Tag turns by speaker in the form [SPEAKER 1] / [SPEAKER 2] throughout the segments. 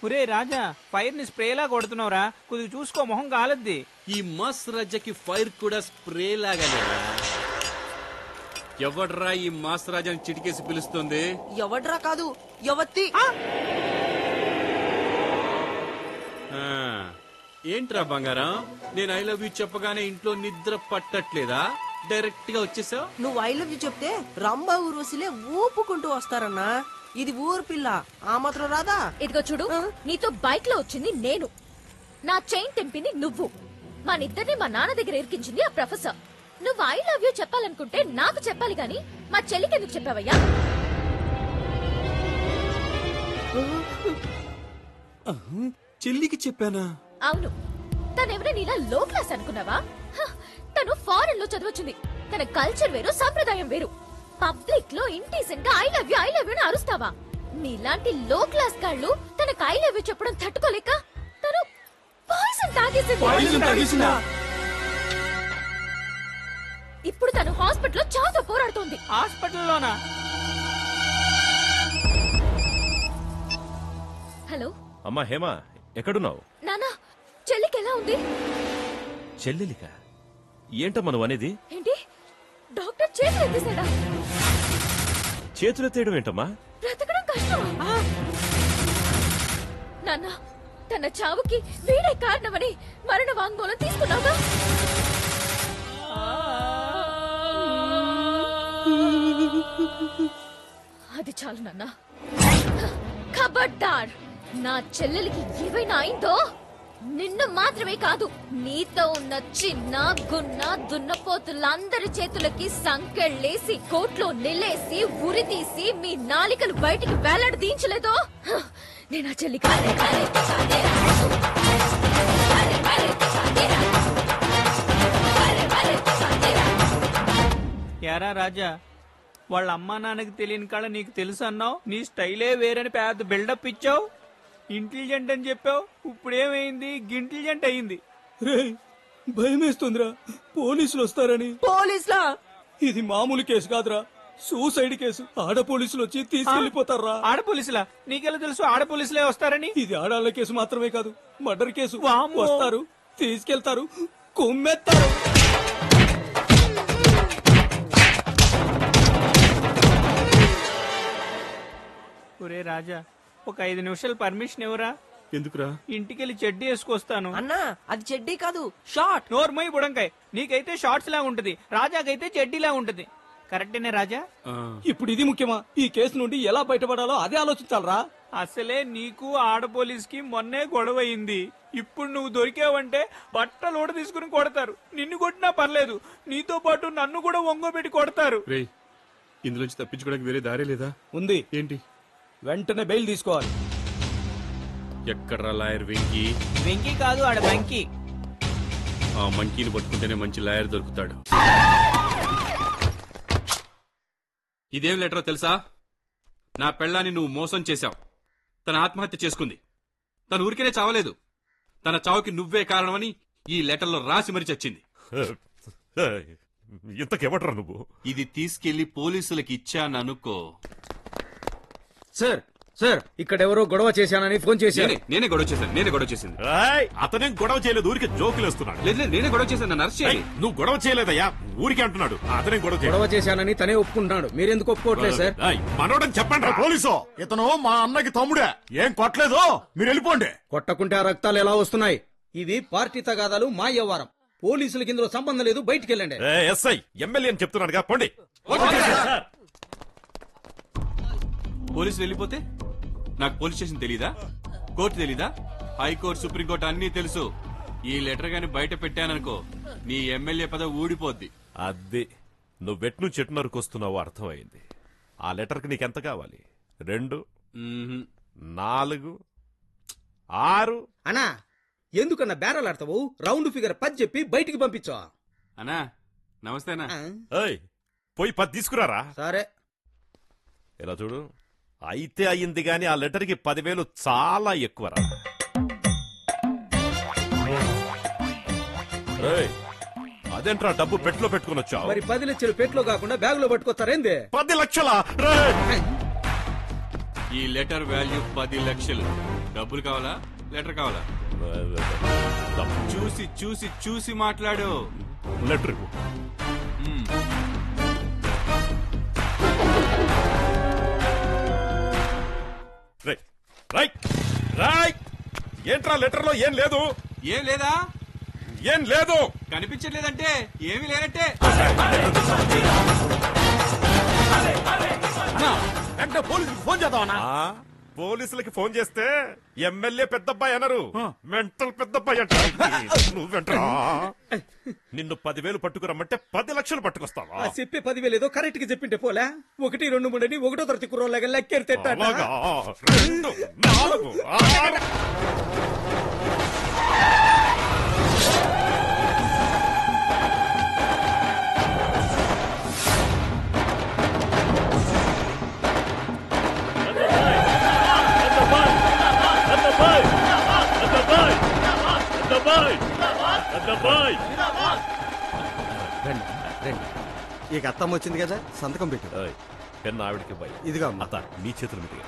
[SPEAKER 1] ఒరే రాజా, ఫైర్ ని స్ప్రేలా కొడుతున్నావురా, కొద్దిగా చూసుకో, మొహం కాలద్ది.
[SPEAKER 2] ఈ మస్ రాజాకి ఫైర్ కూడా స్ప్రే లాగానే. ఎవడ్రా ఈ మాస్ రాజాని చిటికేసి పిలుస్తుంది?
[SPEAKER 3] ఎవడ్రా కాదు, ఎవత్తి.
[SPEAKER 2] ఏంట్రా బంగారం, నేను ఐ లవ్ యూ చెప్పగానే ఇంట్లో నిద్ర పట్టట్లేదా? డైరెక్ట్ గా వచ్చేసావు.
[SPEAKER 3] నువ్వు ఐ లవ్ యూ చెప్తే రంభా ఊర్వశిలే ఊపుకుంటూ వస్తారన్నా. ఇది ఊరు పిల్ల, ఆ మాత్రం రాదా?
[SPEAKER 4] ఇదిగో చూడు, నీతో బైక్ లో వచ్చింది నేను, నా చైన్ తెంపింది నువ్వు, మనిద్దరిని మా నాన్న దగ్గర ఇరికించింది ఆ ప్రొఫెసర్. నువ్వు ఐ లవ్ యూ చెప్పాలనుకుంటే నాకు చెప్పాలి గాని మా చెల్లికి ఎందుకు చెప్పావయ్యా?
[SPEAKER 2] చెల్లికి చెప్పానా?
[SPEAKER 4] అవును, తనెవరైనా ఇలా లో క్లాస్ అనుకున్నావా? తను ఫారెన్ లో చదవచ్చుంది, తన కల్చర్ వేరు, సంప్రదాయం వేరు. పబ్లిక్ లో ఇండీసెంట్ గా ఐ లవ్ యూ అని అరుస్తావా? నీలాంటి లో క్లాస్ గాళ్ళు తనకు ఐ లవ్ యూ చెప్పడం తట్టుకోలేక తను పాయిజన్ తాగేసింది. ఇప్పుడు తను హాస్పిటల్లో చావుతో పోరాడుతోంది.
[SPEAKER 1] హాస్పిటల్లోనా?
[SPEAKER 4] హలో
[SPEAKER 5] అమ్మా హేమా, ఎక్కడున్నావు?
[SPEAKER 4] నానా, చెల్లికి ఎలా ఉంది?
[SPEAKER 5] చెల్లెలిక? ఏంటమ్మా నువ్వు అనేది?
[SPEAKER 4] ఏంటి, డాక్టర్ చేతులు ఎత్తేసాడా?
[SPEAKER 5] చేతులెత్తేయడం ఏంటమ్మా?
[SPEAKER 4] బ్రతకడం కష్టమా? నాన్న, తన చావుకి వీడే కారణమని మరణ వాంగ్మూలం తీసుకున్నావా? అది చాలు నాన్న. ఖబర్దార్, నా చెల్లెలికి ఏవైనా అయిందో నిన్ను మాత్రమే కాదు, నీతో ఉన్న చిన్న గున్న దున్నపోతులందరి చేతులకి సంకెళ్ళేసి కోట్లో నిలేసి ఉరి తీసి మీ నాలికలు బయటికి వేలాడదీంచలేదో నేను ఆ చెల్లికి.
[SPEAKER 1] యారా రాజా, వాళ్ళ అమ్మా నాన్నకి తెలియని కాళ్ళ నీకు తెలుసు అన్నావు, నీ స్టైలే వేరని పెద్ద బిల్డప్ ఇచ్చావు, ఇంటెలిజెంట్ అని చెప్పావు, ఇప్పుడేమైంది? గింటెలిజెంట్ అయింది.
[SPEAKER 6] రే, భయమేస్తుందిరా, పోలీసులు వస్తారని.
[SPEAKER 3] పోలీసులా?
[SPEAKER 6] ఇది మామూలు కేసు కాదురా, సూసైడ్ కేసు. ఆడ పోలీసులు వచ్చి తీసుకెళ్లిపోతారా?
[SPEAKER 1] ఆడ పోలీసులా? నీకెలా తెలుసు ఆడ పోలీసులే వస్తారని?
[SPEAKER 6] ఇది ఆడాళ్ల కేసు మాత్రమే కాదు, మర్డర్ కేసు.
[SPEAKER 1] వామ్మో.
[SPEAKER 6] వస్తారు, తీసుకెళ్తారు, కుమ్మెత్తారు.
[SPEAKER 1] ఒరే రాజా, ఒక 5 నిమిషాలు పర్మిషన్ ఇవ్వరా?
[SPEAKER 2] ఎందుకురా?
[SPEAKER 1] ఇంటికెళ్ళి చెడ్డీ వేసుకొస్తాను.
[SPEAKER 3] అన్నా, అది చెడ్డీ కాదు, షార్ట్.
[SPEAKER 1] నోర్మై బుడంకాయ్, నీకైతే షార్ట్స్ లా ఉంటది, రాజాకైతే చెడ్డీలా ఉంటది. కరెక్టేనే రాజా?
[SPEAKER 6] ఇప్పుడు ఇది ముఖ్యమా? ఈ కేసు నుండి ఎలా బయటపడాలో అదే ఆలోచించాలరా.
[SPEAKER 1] అసలే నీకు ఆడ పోలీస్ కి మొన్నే గొడవ అయింది. ఇప్పుడు నువ్వు దొరికావంటే బట్టలోడ తీసుకుని కొడతారు. నిన్ను కొట్టినా పర్లేదు, నీతో పాటు నన్ను కూడా ఒంగోబెట్టి కొడతారు.
[SPEAKER 2] రేయ్, ఇందులోంచి తప్పించుకోవడానికి వేరే దారి లేదా?
[SPEAKER 6] ఉంది.
[SPEAKER 2] ఏంటి?
[SPEAKER 6] వెంటనే బెయిల్ తీసుకోవాలి.
[SPEAKER 2] ఎక్కడ్రా లాయర్ వెంకీ?
[SPEAKER 1] వెంకీ కాదు, ఆడ బంకీ.
[SPEAKER 2] ఆ మంకీని పట్టుకుంటేనే మంచి లాయర్ దొరుకుతాడు. ఇదేం లెటరో తెలుసా? నా పెళ్ళాన్ని నువ్వు మోసం చేశావు. తన ఆత్మహత్య చేసుకుంది. తను ఊరికేనే చావలేదు, తన చావుకి నువ్వే కారణమని ఈ లెటర్లో రాసి మరీ చచ్చింది.
[SPEAKER 5] ఇంతకెవట్రా నువ్వు?
[SPEAKER 2] ఇది తీసుకెళ్లి పోలీసులకి ఇచ్చాననుకో.
[SPEAKER 6] సార్, సార్, ఇక్కడెవరో గొడవ చేశానని ఫోన్ చేశాను.
[SPEAKER 2] నేనే గొడవ చేసింది.
[SPEAKER 5] అతనేం గొడవ చేయలేదు, ఊరికి జోకులేస్తున్నాడు.
[SPEAKER 2] లేదు, నేనే గొడవ చేశాను. నన్ను అరెస్ట్ చేయాలి.
[SPEAKER 5] నువ్వు గొడవ చేయలేదయ్యా, ఊరికే అంటున్నాడు. అతనేం
[SPEAKER 6] గొడవ చేశానని తనే ఒప్పుకుంటున్నాడు, మీరెందుకు ఒప్పుకోవట్లేదు సార్?
[SPEAKER 5] మనోడని చెప్పండి.
[SPEAKER 7] పోలీసు, ఇతను మా అన్నకి తమ్ముడే, ఏం కొట్టలేదు, మీరు వెళ్ళిపోండి.
[SPEAKER 6] కొట్టకుంటే ఆ రక్తాలు ఎలా వస్తున్నాయి? ఇవి పార్టీ తగాదాలు, మా వ్యవహారం. పోలీసులకి ఇందులో సంబంధం లేదు, బయటికి వెళ్ళండి.
[SPEAKER 5] ఎస్ఐ ఎమ్మెల్యే అని చెప్తున్నాడుగా, పోండి.
[SPEAKER 2] పోలీసులు వెళ్ళిపోతే నాకు పోలీస్ స్టేషన్ తెలీదా? కోర్టు తెలీదా? హైకోర్టు, సుప్రీంకోర్టు అన్నీ తెలుసు. ఈ లెటర్ గాని బయట పెట్టాననుకో, నీ ఎమ్మెల్యే పదవి ఊడిపోద్ది.
[SPEAKER 5] అదే నువ్వెట్ను చెట్టు నరుకొస్తున్నావో అర్థమైంది. ఆ లెటర్కి నీకెంత కావాలి? 2, 4, 6?
[SPEAKER 6] అన్నా, ఎందుకన్నా బేరాలాడతావు? రౌండ్ ఫిగర్ 10 చెప్పి బయటికి పంపించా.
[SPEAKER 2] అన్నా నమస్తేనా?
[SPEAKER 5] పోయి 10 తీసుకురారా.
[SPEAKER 6] సరే.
[SPEAKER 5] ఇలా చూడు, అయితే అయ్యింది గాని ఆ లెటర్కి 10,000 చాలా ఎక్కువరా. అదేంట్రా డబ్బు పెట్లో పెట్టుకుని వచ్చావు?
[SPEAKER 6] మరి 10 లక్షలు పెట్లో కాకుండా బ్యాగ్ లో పట్టుకొస్తారేంది?
[SPEAKER 5] 10 లక్షలా?
[SPEAKER 2] ఈ లెటర్ వాల్యూ 10 లక్షలు. డబ్బులు కావాలా లెటర్ కావాలా? చూసి చూసి చూసి మాట్లాడు.
[SPEAKER 5] లెటర్ ఏంట్రా లెటర్ లో ఏం లేదు?
[SPEAKER 2] ఏం లేదా?
[SPEAKER 5] ఏం లేదు
[SPEAKER 2] కనిపించట్లేదంటే ఏమీ లేనట్టే.
[SPEAKER 7] వెంటనే పోలీసులకు ఫోన్ చేద్దామన్నా.
[SPEAKER 5] పోలీసులకి ఫోన్ చేస్తే ఎమ్మెల్యే పెద్దబ్బాయి అనరు, మెంటల్ పెద్దబ్బాయి అంట. నువ్వెంటరా? నిన్ను 10,000 పట్టుకురమ్మంటే 10 లక్షలు పట్టుకొస్తావా?
[SPEAKER 6] చెప్పే 10,000 ఏదో కరెక్ట్ గా చెప్పింటే పోలే. 1, 2, 3 అని 1వ తరగతి కుర్రోళ్ళగా లెక్కెడితే
[SPEAKER 5] అలాగా? 2, 4, 6.
[SPEAKER 8] ఇక అత్తమ్మ వచ్చింది కదా, సంతకం పెట్టు.
[SPEAKER 5] పెన్న ఆవిడకి పోయి
[SPEAKER 8] ఇదిగా
[SPEAKER 5] అత్త నీ చేతులు మీదుగా.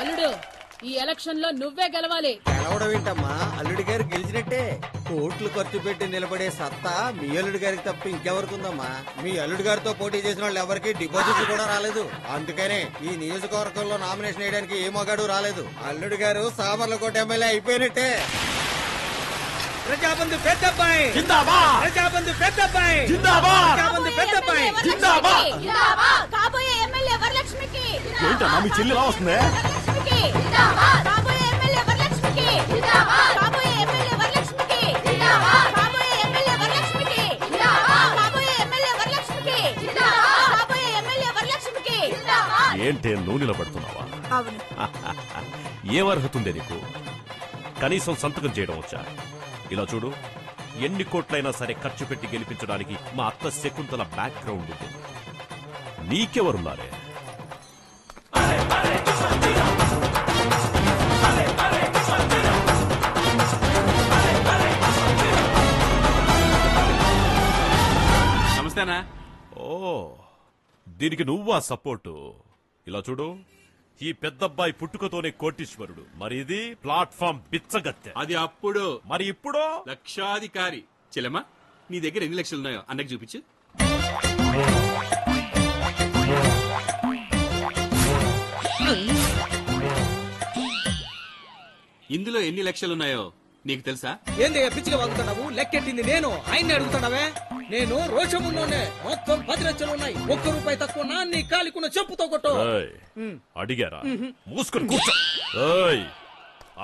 [SPEAKER 9] అల్లుడు, ఈ ఎలక్షన్ లో నువ్వే గెలవాలి.
[SPEAKER 8] గెలవడం ఏంటమ్మా, అల్లుడి గారు గెలిచినట్టే. కోట్లు ఖర్చు పెట్టి నిలబడే సత్తా మీ అల్లుడి గారికి తప్ప ఇంకెవరికి ఉందమ్మా? మీ అల్లుడి గారితో పోటీ చేసిన వాళ్ళు ఎవరికి డిపాజిట్లు కూడా రాలేదు. అందుకనే ఈ నియోజకవర్గంలో నామినేషన్ వేయడానికి ఏ మగాడు రాలేదు. అల్లుడి గారు సామర్లకోట ఎమ్మెల్యే అయిపోయినట్టే.
[SPEAKER 6] ప్రజాబంధు పెద్దబ్బాయి
[SPEAKER 7] జిందాబాద్!
[SPEAKER 6] ప్రజాబంధు పెద్దబ్బాయి
[SPEAKER 7] జిందాబాద్!
[SPEAKER 6] ప్రజాబంధు పెద్దబ్బాయి
[SPEAKER 7] జిందాబాద్!
[SPEAKER 4] కాబోయే ఎమ్మెల్యే వరలక్ష్మికి
[SPEAKER 7] ఏంటమ్మా మీ చెల్లి ఎలా వస్తుంది?
[SPEAKER 4] కాబోయే ఎమ్మెల్యే వరలక్ష్మికి కాబోయే ఎమ్మెల్యే వరలక్ష్మికి కాబోయే ఎమ్మెల్యే వరలక్ష్మికి కాబోయే ఎమ్మెల్యే వరలక్ష్మికి కాబోయే ఎమ్మెల్యే వరలక్ష్మికి.
[SPEAKER 5] ఏంటే నువ్వు నిలబడుతున్నావా?
[SPEAKER 4] అవును.
[SPEAKER 5] ఏ అర్హత ఉందే నీకు? కనీసం సంతకం చేయడం వచ్చా? ఇలా చూడు, ఎన్ని కోట్లైనా సరే ఖర్చు పెట్టి గెలిపించడానికి మా అత్త శకుంతల బ్యాక్గ్రౌండ్ ఉంది. నీకెవరున్నారే?
[SPEAKER 2] నమస్తేనా?
[SPEAKER 5] ఓ, దీనికి నువ్వా సపోర్టు? ఇలా చూడు, ఈ పెద్దబ్బాయి పుట్టుకతోనే కోటీశ్వరుడు. మరి ఇది ప్లాట్ఫామ్ బిచ్చగత్తె.
[SPEAKER 2] అది అప్పుడు.
[SPEAKER 5] మరి ఇప్పుడు
[SPEAKER 2] లక్షాధికారి. చెల్లెమ్మా, నీ దగ్గర ఎన్ని లక్షలు ఉన్నాయో అన్నకు చూపించు. ఇందులో ఎన్ని లక్షలు ఉన్నాయో నీకు తెలుసా?
[SPEAKER 6] ఏంది పిచ్చిగా వాగుతున్నావు? లెక్కెట్టింది నేను, ఆయన్ని అడుగుతున్నావే? నేను రోషమున్నోనే. మొత్తం 10 లక్షలు ఉన్నాయి. 1 రూపాయి తక్కువ నా నీ కాలికున్న చెప్పుతో కొట్టు.
[SPEAKER 5] అడిగారా? మూసుకొని కూర్చో. ఏయ్,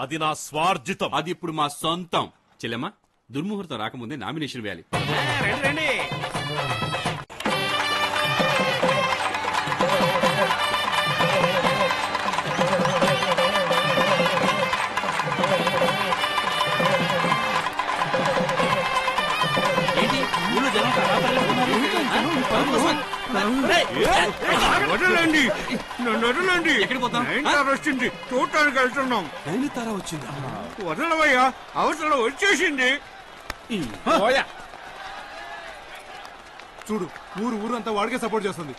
[SPEAKER 5] అది నా స్వార్జితం.
[SPEAKER 2] అది ఇప్పుడు మా సొంతం. చెల్లెమ్మా, దుర్ముహూర్తం రాకముందే నామినేషన్ వేయాలి.
[SPEAKER 1] రండి. వదలండి, నన్ను వదలండి.
[SPEAKER 2] ఎక్కడికి పోతాం?
[SPEAKER 1] వచ్చింది, చూడటానికి వెళ్తున్నాం.
[SPEAKER 2] నైనితార వచ్చిందా?
[SPEAKER 1] వదలవయ్యా, అవసరం వచ్చేసింది.
[SPEAKER 7] చూడు, ఊరంతా వాడికే సపోర్ట్ చేస్తుంది.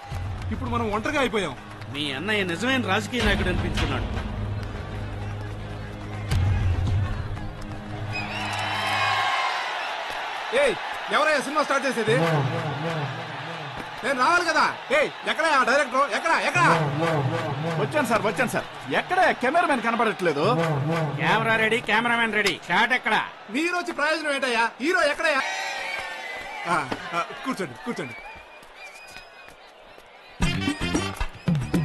[SPEAKER 7] ఇప్పుడు మనం ఒంటరిగా అయిపోయాం.
[SPEAKER 1] మీ అన్నయ్య నిజమైన రాజకీయ నాయకుడు అనిపించుకున్నాడు.
[SPEAKER 7] ఏయ్, ఎవరయ్యా సినిమా స్టార్ట్ చేసేది? నేను రావాలి కదా. ఏయ్, ఎక్కడ డైరెక్టర్? ఎక్కడ? వచ్చాను సార్. ఎక్కడ కెమెరామెన్ కనపడట్లేదు?
[SPEAKER 1] Camera ready, cameraman ready. Shot ఎక్కడ?
[SPEAKER 7] మీరు వచ్చి ప్రయోజనం ఏంటయ్యా? హీరో ఎక్కడయ్యా? కూర్చోండి.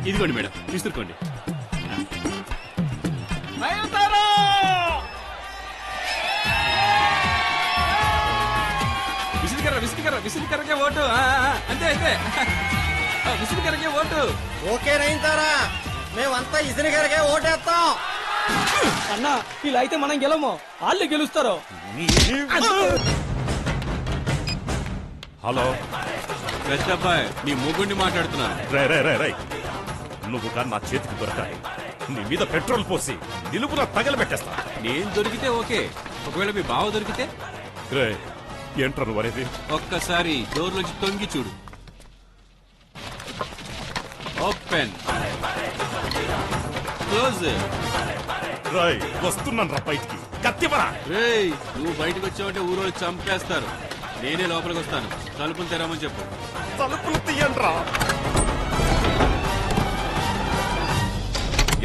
[SPEAKER 2] ఇదిగోండి మేడం, విసురుకోండి. విసురుకరకే ఓటు. అంతే విసురుకరకే ఓటు.
[SPEAKER 8] ఓకే నైన్తారా, మేమంతా ఇతని గారికే ఓటేస్తాం.
[SPEAKER 6] అన్నా, ఇలా అయితే మనం గెలము, వాళ్ళు గెలుస్తారు.
[SPEAKER 5] హలో
[SPEAKER 2] పెద్దబ్బాయి, నీ మొగుడిని మాట్లాడుతున్నాను.
[SPEAKER 5] రై నువ్వు కానీ నా చేతికి దొరకాలి. నీ మీద పెట్రోల్ పోసి నిలుపున తగలబెట్టేస్తా.
[SPEAKER 2] నేను దొరికితే ఓకే, ఒకవేళ మీ బావ దొరికితే?
[SPEAKER 5] ఏంట్రా నువ్వు అనేది?
[SPEAKER 2] ఒక్కసారి డోర్లోంచి తొంగి చూడు. Open, close.
[SPEAKER 5] రాయ్ వస్తున్నాను రా బయటికి, కత్తివరా.
[SPEAKER 2] రేయ్, నువ్వు బయటకు వచ్చావంటే ఊరోళ్ళు చంపేస్తారు. నేనే లోపలికి వస్తాను. తలుపులు తెరమని చెప్పు.
[SPEAKER 5] తలుపులు తీయండ్రా.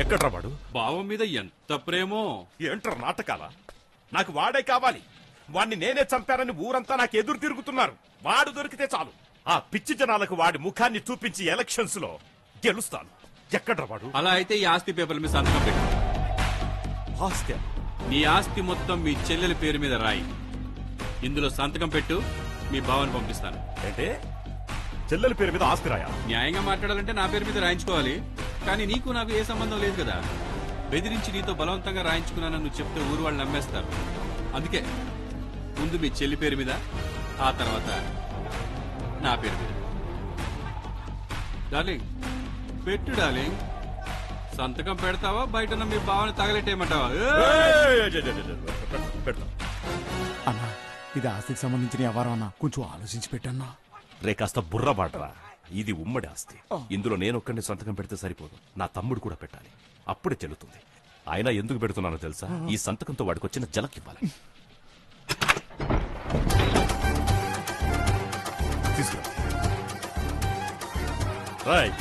[SPEAKER 5] ఎక్కడ్రా వాడు?
[SPEAKER 2] బావం మీద ఎంత ప్రేమో.
[SPEAKER 5] ఏంట్రా నాటకాల? నాకు వాడే కావాలి. వాణ్ణి నేనే చంపానని ఊరంతా నాకు ఎదురు తిరుగుతున్నారు. వాడు దొరికితే చాలు, ఆ పిచ్చి జనాలకు వాడి ముఖాన్ని చూపించి ఎలక్షన్స్ లో గెలుస్తాను. ఎక్కడ్రా వాడు?
[SPEAKER 2] అలా అయితే ఈ ఆస్తి పేపర్ల మీద సంతకం పెట్టు.
[SPEAKER 5] ఆస్తి?
[SPEAKER 2] నీ ఆస్తి మొత్తం మీ చెల్లెల పేరు మీద రాయి. ఇందులో సంతకం పెట్టు, మీ బావని పంపిస్తాను.
[SPEAKER 5] అంటే చెల్లెల పేరు మీద ఆస్తి రాయా?
[SPEAKER 2] న్యాయంగా మాట్లాడాలంటే నా పేరు మీద రాయించుకోవాలి. కానీ నీకు నాకు ఏ సంబంధం లేదు కదా. బెదిరించి నీతో బలవంతంగా రాయించుకున్నానని నువ్వు చెప్తే ఊరు వాళ్ళు నమ్మేస్తారు. అందుకే ముందు మీ చెల్లి పేరు మీద, ఆ తర్వాత నా పేరు మీద. డార్లింగ్, పెట్టు డార్లింగ్. సంతకం పెడతావా, బయట మీ బావని తగలెట్టేయమంటావా?
[SPEAKER 5] పెడతా.
[SPEAKER 7] అన్నా, ఇది ఆస్తికి సంబంధించిన వ్యవహారం అన్నా, కొంచెం ఆలోచించి పెట్టన్నా.
[SPEAKER 5] రే కాస్త బుర్ర బాటరా. ఇది ఉమ్మడి ఆస్తి. ఇందులో నేనొక్కడిని సంతకం పెడితే సరిపోదు, నా తమ్ముడు కూడా పెట్టాలి. అప్పుడే చెల్లుతుంది. ఆయన ఎందుకు పెడుతున్నానో తెలుసా? ఈ సంతకంతో వాడికి వచ్చిన జలకివ్వాలి. తీసుకురా. రాయ్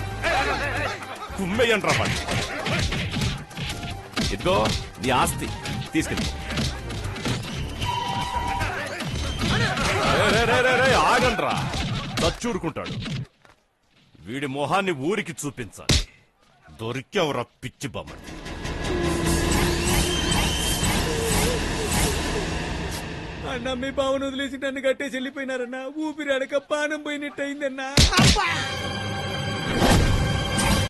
[SPEAKER 5] కుమ్మేయండ్రా వాడు. ఇదిగో నీ ఆస్తి తీసుకెళ్ళి. ఆగండ్రా, దచ్చూరుకుంటాడు. వీడి మొహాన్ని ఊరికి చూపించాలి. దొరికేవరా పిచ్చి బొమ్మని.
[SPEAKER 1] అన్న, మీ బావను వదిలేసి నన్ను కట్టేసి వెళ్ళిపోయినారన్నా. ఊపిరి అడక పానం పోయినట్టు అయిందన్నా.